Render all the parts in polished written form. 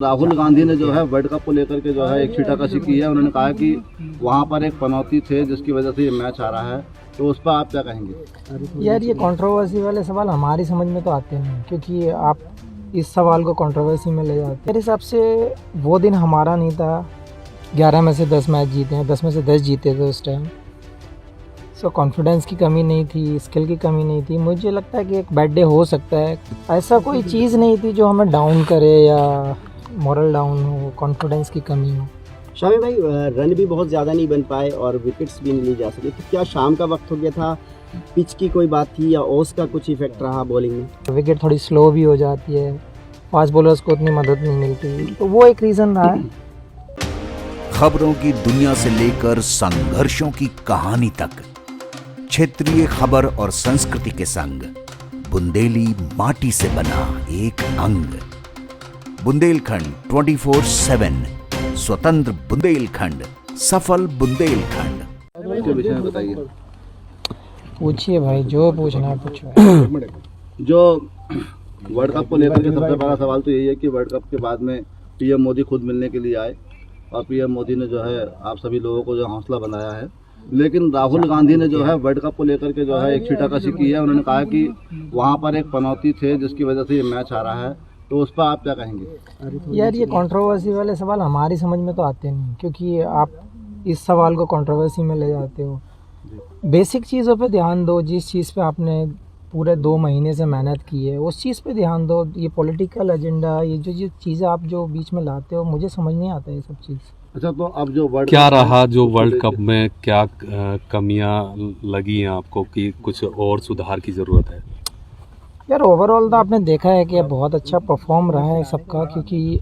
राहुल गांधी ने जो है वर्ल्ड कप को लेकर के जो है एक छीटाकशी की है। उन्होंने कहा कि वहां पर एक पनौती थे जिसकी वजह से ये मैच आ रहा है, तो उस पर आप क्या कहेंगे? यार ये कंट्रोवर्सी वाले सवाल हमारी समझ में तो आते नहीं, क्योंकि आप इस सवाल को कंट्रोवर्सी में ले जाते हैं। मेरे हिसाब से वो दिन हमारा नहीं था। 11 में से 10 मैच जीते हैं, 10 में से 10 जीते थे उस टाइम। सो कॉन्फिडेंस की कमी नहीं थी, स्किल की कमी नहीं थी। मुझे लगता है कि एक बैड डे हो सकता है, ऐसा कोई चीज़ नहीं थी जो हमें डाउन करे या मॉरल डाउन हो, कॉन्फिडेंस की कमी हो। शामी भाई, रन भी बहुत ज़्यादा नहीं बन पाए और विकेट्स भी नहीं ली जा सकी, तो क्या शाम का वक्त हो गया था, पिच की कोई बात थी या ओस का कुछ इफेक्ट रहा बॉलिंग में? विकेट थोड़ी स्लो भी हो जाती है, फास्ट बॉलर्स को उतनी मदद नहीं मिलती, तो वो एक रीज़न रहा है। खबरों की दुनिया से लेकर संघर्षों की कहानी तक, क्षेत्रीय खबर और संस्कृति के संग बुंदेली माटी से बना एक अंग। बुंदेलखंड 24/7, स्वतंत्र बुंदेलखंड, सफल बुंदेलखंड। इसके विषय में बताइए। पूछिए भाई, जो पूछना है पूछो। जो वर्ल्ड कप को लेकर के सबसे बड़ा सवाल तो यही है कि वर्ल्ड कप के बाद में पीएम मोदी खुद मिलने के लिए आए और पीएम मोदी ने जो है आप सभी लोगों को जो हौसला बनाया है, लेकिन राहुल गांधी ने जो है वर्ल्ड कप को लेकर के जो है एक छीटाकशी की है। उन्होंने कहा कि वहां पर एक पनौती थे जिसकी वजह से ये मैच आ रहा है, तो उस पर आप क्या कहेंगे? यार ये कंट्रोवर्सी वाले सवाल हमारी समझ में तो आते नहीं, क्योंकि आप इस सवाल को कंट्रोवर्सी में ले जाते हो। बेसिक चीज़ों पे ध्यान दो। जिस चीज़ पे आपने पूरे 2 महीने से मेहनत की है उस चीज़ पे ध्यान दो। ये पॉलिटिकल एजेंडा, ये जो चीज़ें आप जो बीच में लाते हो, मुझे समझ नहीं आता ये सब चीज़। अच्छा, तो अब जो वर्ल्ड क्या रहा जो वर्ल्ड कप में, क्या कमियां लगी हैं आपको कि कुछ और सुधार की ज़रूरत है? यार ओवरऑल तो आपने देखा है कि बहुत अच्छा परफॉर्म रहा है सबका, क्योंकि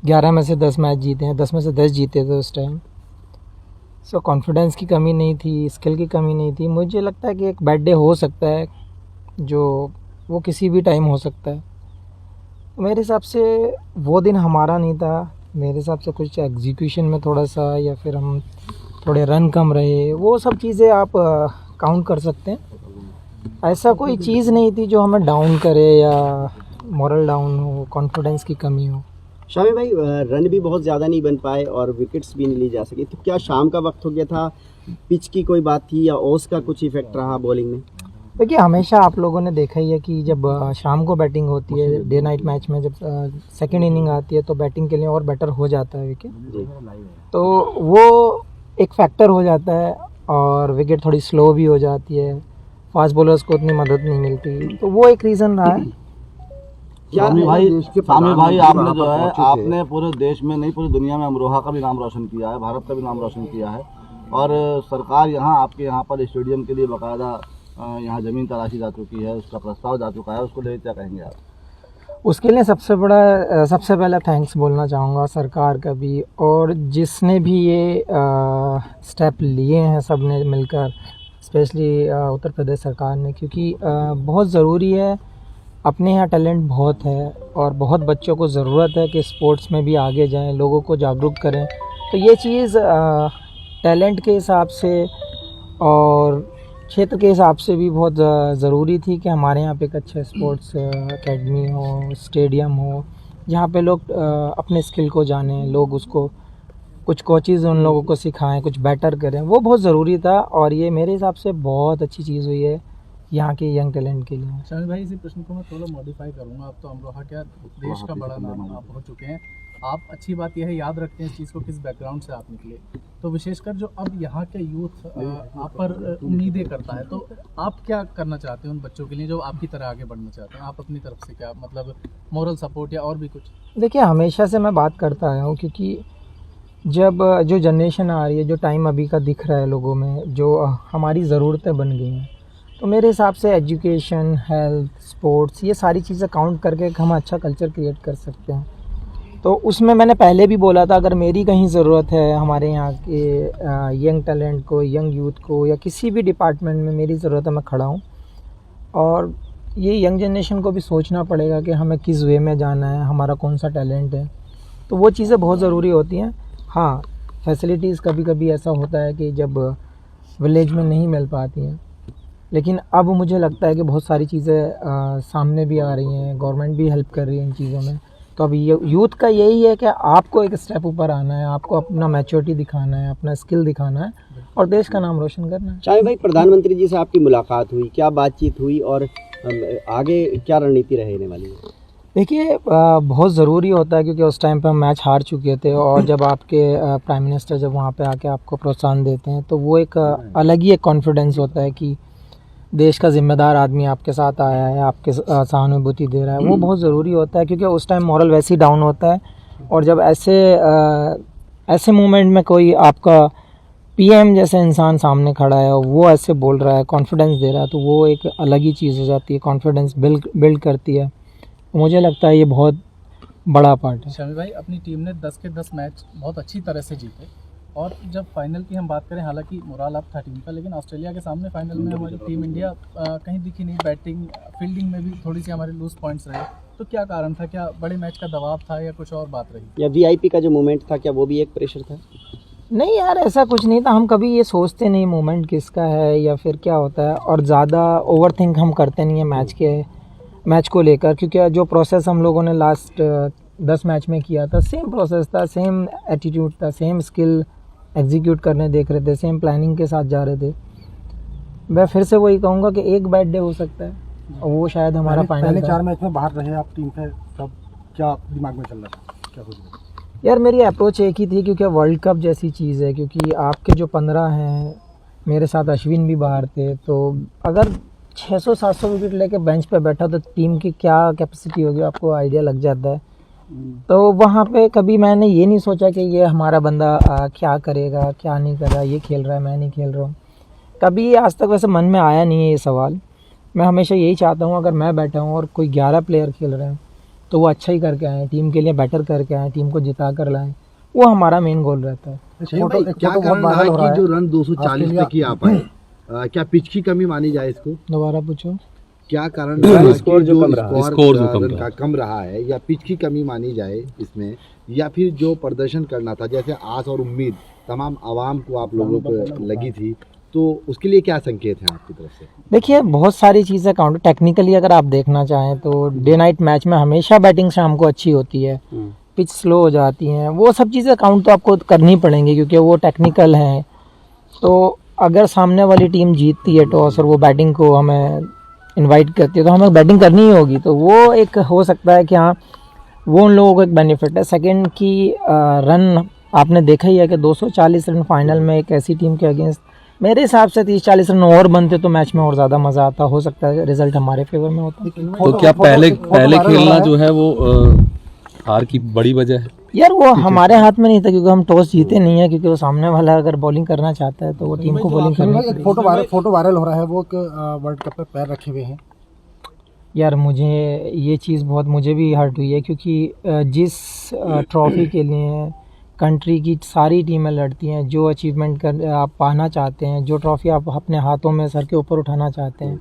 11 में से 10 मैच जीते हैं, 10 में से 10 जीते थे उस टाइम। सो कॉन्फिडेंस की कमी नहीं थी, स्किल की कमी नहीं थी। मुझे लगता है कि एक बैड डे हो सकता है, जो वो किसी भी टाइम हो सकता है। मेरे हिसाब से वो दिन हमारा नहीं था। मेरे हिसाब से कुछ एग्जीक्यूशन में थोड़ा सा, या फिर हम थोड़े रन कम रहे, वो सब चीज़ें आप काउंट कर सकते हैं। ऐसा कोई चीज़ नहीं थी जो हमें डाउन करे या मॉरल डाउन हो, कॉन्फिडेंस की कमी हो। शामी भाई, रन भी बहुत ज़्यादा नहीं बन पाए और विकेट्स भी नहीं ली जा सकी, तो क्या शाम का वक्त हो गया था, पिच की कोई बात थी या ओस का कुछ इफेक्ट रहा बॉलिंग में? देखिए, हमेशा आप लोगों ने देखा ही है कि जब शाम को बैटिंग होती है, डे नाइट मैच में जब सेकेंड इनिंग आती है, तो बैटिंग के लिए और बेटर हो जाता है विकेट, तो वो एक फैक्टर हो जाता है। और विकेट थोड़ी स्लो भी हो जाती है, फास्ट बॉलर्स को उतनी मदद नहीं मिलती, तो वो एक रीज़न रहा है। स्वामी भाई, आपने जो है आपने पूरे देश में नहीं, पूरी दुनिया में अमरोहा का भी नाम रोशन किया है, भारत का भी नाम रोशन किया है, और सरकार यहाँ आपके यहाँ पर स्टेडियम के लिए बाकायदा यहाँ ज़मीन तलाशी जा चुकी है, उसका प्रस्ताव जा चुका है, उसको लेकर क्या कहेंगे आप? उसके लिए सबसे पहले थैंक्स बोलना चाहूँगा सरकार का भी, और जिसने भी ये स्टेप लिए हैं सब ने मिलकर, स्पेशली उत्तर प्रदेश सरकार ने, क्योंकि बहुत ज़रूरी है। अपने यहाँ टैलेंट बहुत है और बहुत बच्चों को ज़रूरत है कि स्पोर्ट्स में भी आगे जाएं, लोगों को जागरूक करें। तो ये चीज़ टैलेंट के हिसाब से और क्षेत्र के हिसाब से भी बहुत ज़रूरी थी कि हमारे यहाँ पे एक अच्छा स्पोर्ट्स एकेडमी हो, स्टेडियम हो, जहाँ पे लोग अपने स्किल को जानें, लोग उसको कुछ कोचेज़ उन लोगों को सिखाएं, कुछ बेटर करें। वो बहुत ज़रूरी था और ये मेरे हिसाब से बहुत अच्छी चीज़ हुई है यहाँ के यंग टैलेंट के लिए। शामिल भाई, इसी प्रश्न को मैं थोड़ा मॉडिफाई करूँगा। आप तो अमरोहा क्या देश का बड़ा नाम आप हो चुके हैं, आप अच्छी बात यह है याद रखते हैं इस चीज़ को, किस बैकग्राउंड से आप निकले। तो विशेषकर जो अब यहाँ के यूथ आप पर उम्मीदें करता है, तो आप क्या करना चाहते हैं उन बच्चों के लिए जो आपकी तरह आगे बढ़ना चाहते हैं? आप अपनी तरफ से क्या, मतलब मोरल सपोर्ट या और भी कुछ? देखिए, हमेशा से मैं बात करता आया हूँ, क्योंकि जब जो जनरेशन आ रही है, जो टाइम अभी का दिख रहा है लोगों में, जो हमारी ज़रूरतें बन गई हैं, तो मेरे हिसाब से एजुकेशन, हेल्थ, स्पोर्ट्स, ये सारी चीज़ें काउंट करके हम अच्छा कल्चर क्रिएट कर सकते हैं। तो उसमें मैंने पहले भी बोला था, अगर मेरी कहीं ज़रूरत है हमारे यहाँ के यंग टैलेंट को, यंग यूथ को, या किसी भी डिपार्टमेंट में मेरी ज़रूरत है, मैं खड़ा हूँ। और ये यंग जनरेशन को भी सोचना पड़ेगा कि हमें किस वे में जाना है, हमारा कौन सा टैलेंट है, तो वो चीज़ें बहुत ज़रूरी होती हैं। हाँ, फैसिलिटीज़ कभी कभी ऐसा होता है कि जब विलेज में नहीं मिल पाती हैं, लेकिन अब मुझे लगता है कि बहुत सारी चीज़ें सामने भी आ रही हैं, गवर्नमेंट भी हेल्प कर रही है इन चीज़ों में, तो अब यूथ का यही है कि आपको एक स्टेप ऊपर आना है, आपको अपना मैच्योरिटी दिखाना है, अपना स्किल दिखाना है और देश का नाम रोशन करना है। शामिर भाई, प्रधानमंत्री जी से आपकी मुलाकात हुई, क्या बातचीत हुई और आगे क्या रणनीति रहने वाली है? देखिए बहुत ज़रूरी होता है क्योंकि उस टाइम पे हम मैच हार चुके थे और जब आपके प्राइम मिनिस्टर जब वहाँ पे आके आपको प्रोत्साहन देते हैं तो वो एक अलग ही एक कॉन्फिडेंस होता है कि देश का ज़िम्मेदार आदमी आपके साथ आया है, आपके सहानुभूति दे रहा है। वो बहुत ज़रूरी होता है क्योंकि उस टाइम मॉरल वैसे ही डाउन होता है और जब ऐसे मोमेंट में कोई आपका पीएम जैसे इंसान सामने खड़ा है और वो ऐसे बोल रहा है, कॉन्फिडेंस दे रहा है, तो वो एक अलग ही चीज़ हो जाती है, कॉन्फिडेंस बिल्ड करती है। मुझे लगता है ये बहुत बड़ा पार्ट है। शामिर भाई, अपनी टीम ने 10 के 10 मैच बहुत अच्छी तरह से जीते और जब फाइनल की हम बात करें, हालांकि मोराल अब था टीम का, लेकिन ऑस्ट्रेलिया के सामने फाइनल में हमारी टीम इंडिया कहीं दिखी नहीं। बैटिंग फील्डिंग में भी थोड़ी सी हमारे लूज पॉइंट्स रहे, तो क्या कारण था? क्या बड़े मैच का दबाव था या कुछ और बात रही? या वीआईपी का जो मोमेंट था, क्या वो भी एक प्रेशर था? नहीं यार, ऐसा कुछ नहीं था। हम कभी ये सोचते नहीं मोमेंट किसका है या फिर क्या होता है, और ज़्यादा ओवर थिंक हम करते नहीं है मैच को लेकर, क्योंकि जो प्रोसेस हम लोगों ने लास्ट 10 मैच में किया था, सेम प्रोसेस था, सेम एटीट्यूड था, सेम स्किल एग्जीक्यूट करने देख रहे थे, सेम प्लानिंग के साथ जा रहे थे। मैं फिर से वही कहूँगा कि एक बैड डे हो सकता है और वो शायद हमारा फाइनल। पहले 4 मैच में बाहर रहे आप टीम से, तब क्या दिमाग में चल रहा था, क्या कुछ? यार मेरी अप्रोच एक ही थी, क्योंकि वर्ल्ड कप जैसी चीज़ है, क्योंकि आपके जो 15 हैं, मेरे साथ अश्विन भी बाहर थे, तो अगर 600-700 विकेट लेके बेंच पे बैठा तो टीम की क्या कैपेसिटी होगी आपको आइडिया लग जाता है। तो वहाँ पे कभी मैंने ये नहीं सोचा कि ये हमारा बंदा क्या करेगा, क्या नहीं कर रहा, ये खेल रहा है, मैं नहीं खेल रहा हूँ। कभी आज तक वैसे मन में आया नहीं है ये सवाल। मैं हमेशा यही चाहता हूँ, अगर मैं बैठा हूँ और कोई 11 प्लेयर खेल रहे हैं तो वो अच्छा ही करके आएँ, टीम के लिए बेटर करके आएँ, टीम को जिता कर लाएँ। वो हमारा मेन गोल रहता है। क्या कारण रहा कि जो रन 240 पे की आ पाए? क्या पिच की कमी मानी जाए इसको? दोबारा पूछो। क्या कारण रहा कि स्कोर जो कम रहा है, या पिच की कमी मानी जाए इसमें, या फिर जो प्रदर्शन करना था, जैसे आस और उम्मीद तमाम आवाम को आप लोगों को लगी थी, तो उसके लिए क्या संकेत हैं आपकी तरफ से? देखिए बहुत सारी चीज़ें काउंट टेक्निकली अगर आप देखना चाहें तो डे नाइट मैच में हमेशा बैटिंग शाम को अच्छी होती है, पिच स्लो हो जाती हैं, वो सब चीज़ें काउंट तो आपको करनी पड़ेंगी क्योंकि वो टेक्निकल हैं। तो अगर सामने वाली टीम जीतती है टॉस और वो बैटिंग को हमें इनवाइट करती है तो हमें बैटिंग करनी ही होगी, तो वो एक हो सकता है कि हाँ वो उन लोगों को एक बेनिफिट है। सेकंड की रन आपने देखा ही है कि 240 रन फाइनल में एक ऐसी टीम के अगेंस्ट, मेरे हिसाब से 30-40 रन और बनते तो मैच में और ज़्यादा मज़ा आता। हो सकता है रिजल्ट हमारे फेवर में होता। तो क्या पहले खेलना जो है वो हार की बड़ी वजह है? यार वो हमारे हाथ में नहीं था क्योंकि हम टॉस जीते नहीं है, क्योंकि वो सामने वाला अगर बॉलिंग करना चाहता है तो वो टीम को बॉलिंग करनी है। एक फोटो वायरल हो रहा है, वो वर्ल्ड कप पे पैर रखे हुए हैं। यार मुझे ये चीज़ बहुत मुझे भी हर्ट हुई है, क्योंकि जिस ट्रॉफी के लिए कंट्री की सारी टीमें लड़ती हैं, जो अचीवमेंट कर आप पाना चाहते हैं, जो ट्रॉफी आप अपने हाथों में सर के ऊपर उठाना चाहते हैं,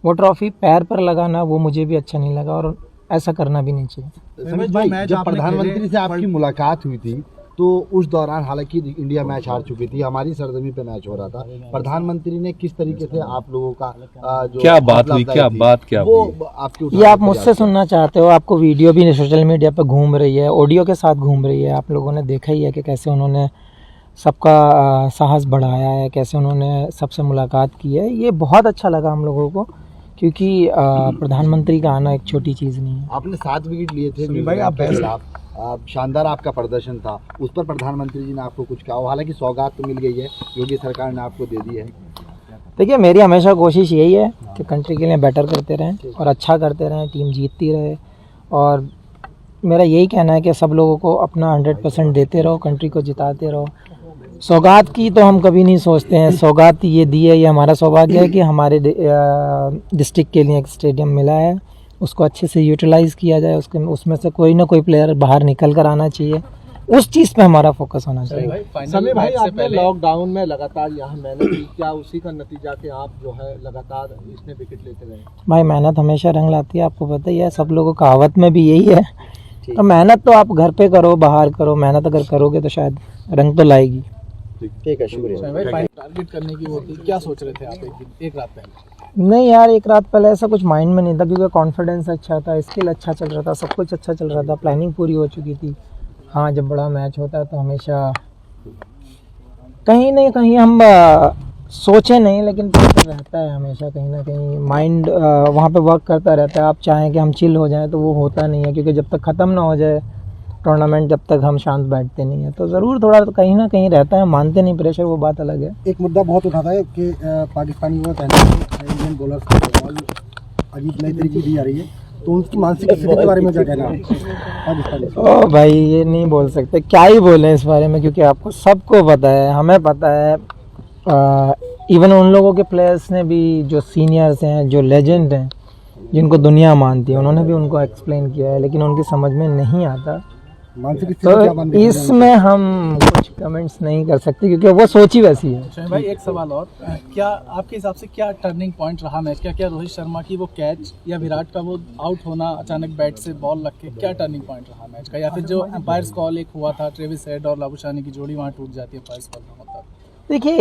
वो ट्रॉफी पैर पर लगाना वो मुझे भी अच्छा नहीं लगा और ऐसा करना भी नहीं चाहिए। समीर भाई, जब प्रधानमंत्री से आपकी मुलाकात हुई थी तो उस दौरान हालांकि इंडिया मैच हार चुकी थी, हमारी सरजमी पे मैच हो रहा था, प्रधानमंत्री ने किस तरीके से आप लोगों का जो क्या बात हुई, वो आपकी ये आप मुझसे सुनना चाहते हो? आपको वीडियो भी सोशल मीडिया पर घूम रही है, ऑडियो के साथ घूम रही है, आप लोगों ने देखा ही है कि कैसे उन्होंने सबका साहस बढ़ाया है, कैसे उन्होंने सबसे मुलाकात की है। ये बहुत अच्छा लगा हम लोगों को, क्योंकि प्रधानमंत्री का आना एक छोटी चीज़ नहीं है। आपने 7 विकेट लिए थे भाई, आप शानदार आपका प्रदर्शन था, उस पर प्रधानमंत्री जी ने आपको कुछ कहा? हालांकि सौगात तो मिल गई है, योगी सरकार ने आपको दे दी है। देखिए मेरी हमेशा कोशिश यही है कि कंट्री के लिए बेटर करते रहें और अच्छा करते रहें, टीम जीतती रहे, और मेरा यही कहना है कि सब लोगों को अपना 100% देते रहो, कंट्री को जिताते रहो। सौगात की तो हम कभी नहीं सोचते हैं, सौगात ये दी है, ये हमारा सौभाग्य है कि हमारे डिस्ट्रिक्ट के लिए एक स्टेडियम मिला है, उसको अच्छे से यूटिलाइज़ किया जाए, उसमें से कोई ना कोई प्लेयर बाहर निकल कर आना चाहिए, उस चीज़ पे हमारा फोकस होना चाहिए। समीर भाई, आपने लॉकडाउन में लगातार यहाँ मेहनत की, क्या उसी का नतीजा कि आप जो है लगातार इसमें विकेट लेते रहे? भाई मेहनत हमेशा रंग लाती है, आपको पता ही है, सब लोगों कहावत में भी यही है। तो मेहनत तो आप घर पे करो, बाहर करो, मेहनत अगर करोगे तो शायद रंग तो लाएगी। ठीक है, शुक्रिया। टारगेट करने की वो थी, क्या सोच रहे थे आप एक रात पहले? नहीं यार, एक रात पहले ऐसा कुछ माइंड में नहीं था क्योंकि कॉन्फिडेंस अच्छा था, स्किल अच्छा चल रहा था, सब कुछ अच्छा चल रहा था, प्लानिंग पूरी हो चुकी थी। हाँ, जब बड़ा मैच होता है तो हमेशा कहीं ना कहीं हम सोचे नहीं, लेकिन प्रेशर रहता है हमेशा, कहीं ना कहीं माइंड वहाँ पे वर्क करता रहता है। आप चाहें कि हम चिल हो जाएं तो वो होता नहीं है, क्योंकि जब तक ख़त्म ना हो जाए टूर्नामेंट, जब तक हम शांत बैठते नहीं हैं। तो ज़रूर थोड़ा तो कहीं ना कहीं रहता है, मानते नहीं प्रेशर, वो बात अलग है। एक मुद्दा बहुत उठाता है कि पाकिस्तानी वो इंडियन बॉलर्स को बॉल अजीब नई तरीके की दी जा रही है, तो उनकी मानसिक स्थिति के बारे में क्या कहना है पाकिस्तानी? ओ भाई, ये नहीं बोल सकते, क्या ही बोलें इस बारे में, क्योंकि आपको सबको पता है, हमें पता है। इवन उन लोगों के प्लेयर्स ने भी, जो सीनियर्स हैं, जो लेजेंड हैं, जिनको दुनिया मानती है, उन्होंने भी उनको एक्सप्लेन किया है, लेकिन उनकी समझ में नहीं आता। मानसिक स्थिति क्या तो मानते हैं? इसमें हम कुछ कमेंट्स नहीं कर सकते, क्योंकि वो सोच ही वैसी है। शमी भाई, एक सवाल और, क्या आपके हिसाब से क्या टर्निंग पॉइंट रहा मैच का? क्या रोहित शर्मा की वो कैच या विराट का वो आउट होना अचानक बैट से बॉल लग के, क्या टर्निंग पॉइंट रहा मैच का? या फिर जो एम्पायर्स कॉल एक हुआ था, ट्रेविस हेड और लाबुशानी की जोड़ी वहाँ टूट जाती है एम्पायर्स कॉल का मतलब? देखिए,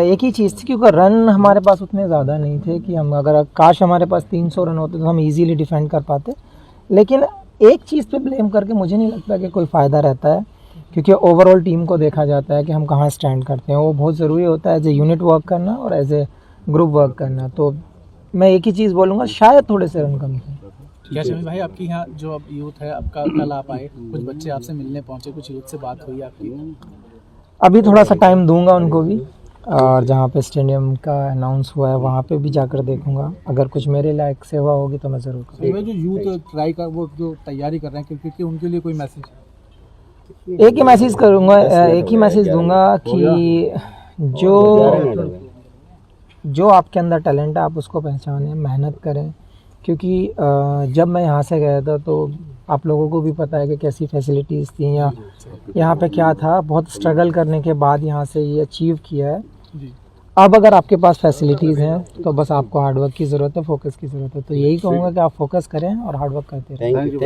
एक ही चीज़ थी, क्योंकि रन हमारे पास उतने ज़्यादा नहीं थे कि हम, अगर काश हमारे पास 300 रन होते तो हम इजीली डिफेंड कर पाते। लेकिन एक चीज़ पे ब्लेम करके मुझे नहीं लगता कि कोई फ़ायदा रहता है, क्योंकि ओवरऑल टीम को देखा जाता है कि हम कहाँ स्टैंड करते हैं। वो बहुत ज़रूरी होता है एज ए यूनिट वर्क करना और एज ए ग्रुप वर्क करना। तो मैं एक ही चीज़ बोलूँगा, शायद थोड़े से रन कम थे। क्या शमी भाई, आपकी यहाँ जो अब यूथ है, आपका कल आप आए, कुछ बच्चे आपसे मिलने पहुँचे, कुछ यूथ से बात हुई आपकी? अभी थोड़ा सा टाइम दूंगा उनको भी, और जहाँ पे स्टेडियम का अनाउंस हुआ है वहाँ पे भी जाकर देखूंगा। अगर कुछ मेरे लायक सेवा होगी तो मैं ज़रूर करूँगा। जो यूथ ट्राई कर, वो जो तैयारी कर रहे हैं क्रिकेट की, उनके लिए कोई मैसेज? एक ही मैसेज करूँगा, एक ही मैसेज दूंगा कि जो आपके अंदर टैलेंट है, आप उसको पहचानें, मेहनत करें। क्योंकि जब मैं यहाँ से गया था तो आप लोगों को भी पता है कि कैसी फैसिलिटीज़ थी, या यहाँ पे क्या था। बहुत स्ट्रगल करने के बाद यहाँ से ये अचीव किया है। अब अगर आपके पास फैसिलिटीज़ हैं तो बस आपको हार्डवर्क की ज़रूरत है, फोकस की ज़रूरत है। तो यही कहूँगा कि आप फोकस करें और हार्डवर्क करते रहें। Thank you.